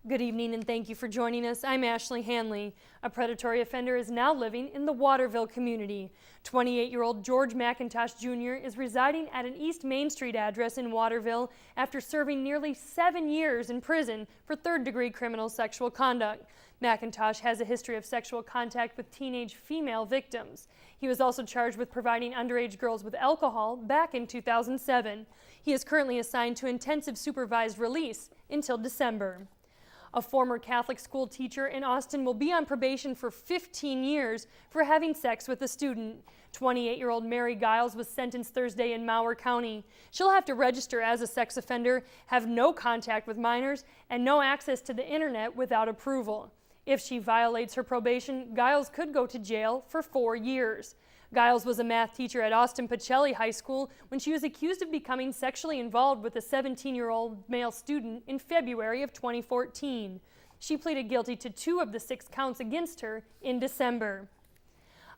Good evening and thank you for joining us. I'm Ashley Hanley. A predatory offender is now living in the Waterville community. 28-year-old George McIntosh Jr. is residing at an East Main Street address in Waterville after serving nearly 7 years in prison for third-degree criminal sexual conduct. McIntosh has a history of sexual contact with teenage female victims. He was also charged with providing underage girls with alcohol back in 2007. He is currently assigned to intensive supervised release until December. A former Catholic school teacher in Austin will be on probation for 15 years for having sex with a student. 28-year-old Mary Giles was sentenced Thursday in Mower County. She'll have to register as a sex offender, have no contact with minors, and no access to the internet without approval. If she violates her probation, Giles could go to jail for 4 years. Giles was a math teacher at Austin Pacelli High School when she was accused of becoming sexually involved with a 17-year-old male student in February of 2014. She pleaded guilty to 2 of the 6 counts against her in December.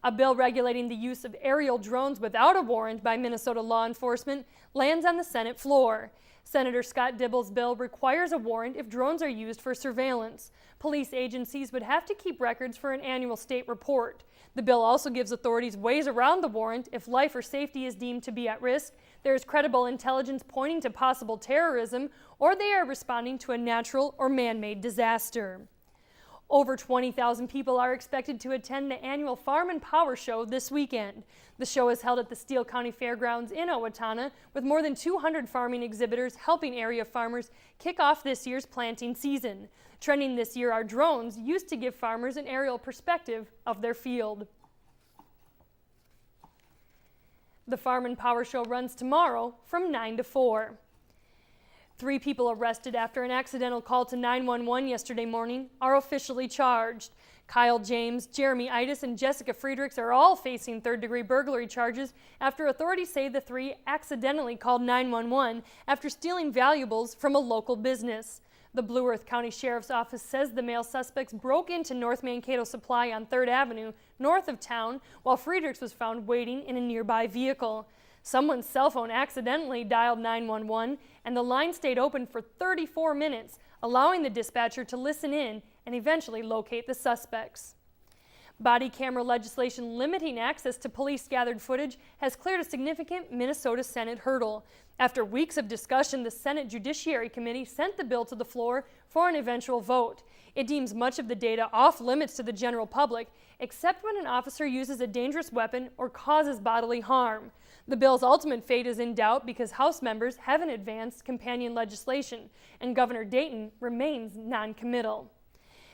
A bill regulating the use of aerial drones without a warrant by Minnesota law enforcement lands on the Senate floor. Senator Scott Dibble's bill requires a warrant if drones are used for surveillance. Police agencies would have to keep records for an annual state report. The bill also gives authorities ways around the warrant if life or safety is deemed to be at risk, there is credible intelligence pointing to possible terrorism, or they are responding to a natural or man-made disaster. Over 20,000 people are expected to attend the annual Farm and Power Show this weekend. The show is held at the Steele County Fairgrounds in Owatonna, with more than 200 farming exhibitors helping area farmers kick off this year's planting season. Trending this year are drones used to give farmers an aerial perspective of their field. The Farm and Power Show runs tomorrow from 9 to 4. 3 people arrested after an accidental call to 911 yesterday morning are officially charged. Kyle James, Jeremy Itis, and Jessica Friedrichs are all facing third-degree burglary charges after authorities say the 3 accidentally called 911 after stealing valuables from a local business. The Blue Earth County Sheriff's Office says the male suspects broke into North Mankato Supply on 3rd Avenue, north of town, while Friedrichs was found waiting in a nearby vehicle. Someone's cell phone accidentally dialed 911, and the line stayed open for 34 minutes, allowing the dispatcher to listen in and eventually locate the suspects. Body camera legislation limiting access to police-gathered footage has cleared a significant Minnesota Senate hurdle. After weeks of discussion, the Senate Judiciary Committee sent the bill to the floor for an eventual vote. It deems much of the data off limits to the general public, except when an officer uses a dangerous weapon or causes bodily harm. The bill's ultimate fate is in doubt because House members haven't advanced companion legislation, and Governor Dayton remains non-committal.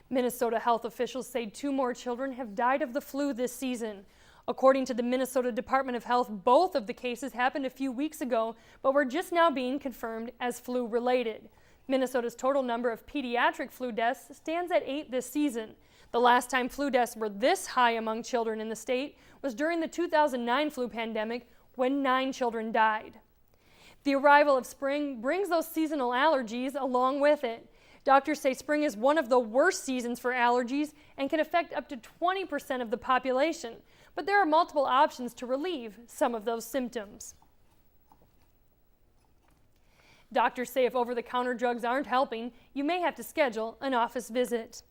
Minnesota health officials say 2 more children have died of the flu this season. According to the Minnesota Department of Health, both of the cases happened a few weeks ago, but were just now being confirmed as flu-related. Minnesota's total number of pediatric flu deaths stands at 8 this season. The last time flu deaths were this high among children in the state was during the 2009 flu pandemic, when 9 children died. The arrival of spring brings those seasonal allergies along with it. Doctors say spring is one of the worst seasons for allergies and can affect up to 20% of the population, but there are multiple options to relieve some of those symptoms. Doctors say if over-the-counter drugs aren't helping, you may have to schedule an office visit.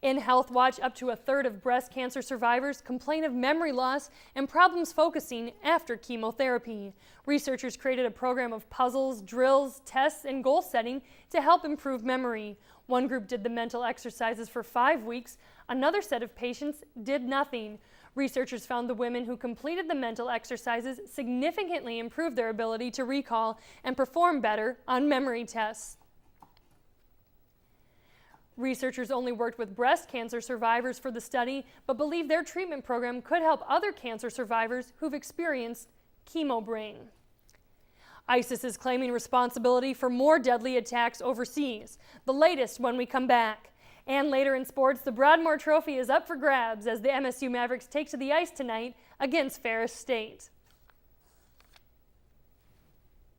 In Health Watch, up to 1/3 of breast cancer survivors complain of memory loss and problems focusing after chemotherapy. Researchers created a program of puzzles, drills, tests, and goal setting to help improve memory. One group did the mental exercises for 5 weeks. Another set of patients did nothing. Researchers found the women who completed the mental exercises significantly improved their ability to recall and perform better on memory tests. Researchers only worked with breast cancer survivors for the study, but believe their treatment program could help other cancer survivors who've experienced chemo brain. ISIS is claiming responsibility for more deadly attacks overseas, the latest when we come back. And later in sports, the Broadmoor Trophy is up for grabs as the MSU Mavericks take to the ice tonight against Ferris State.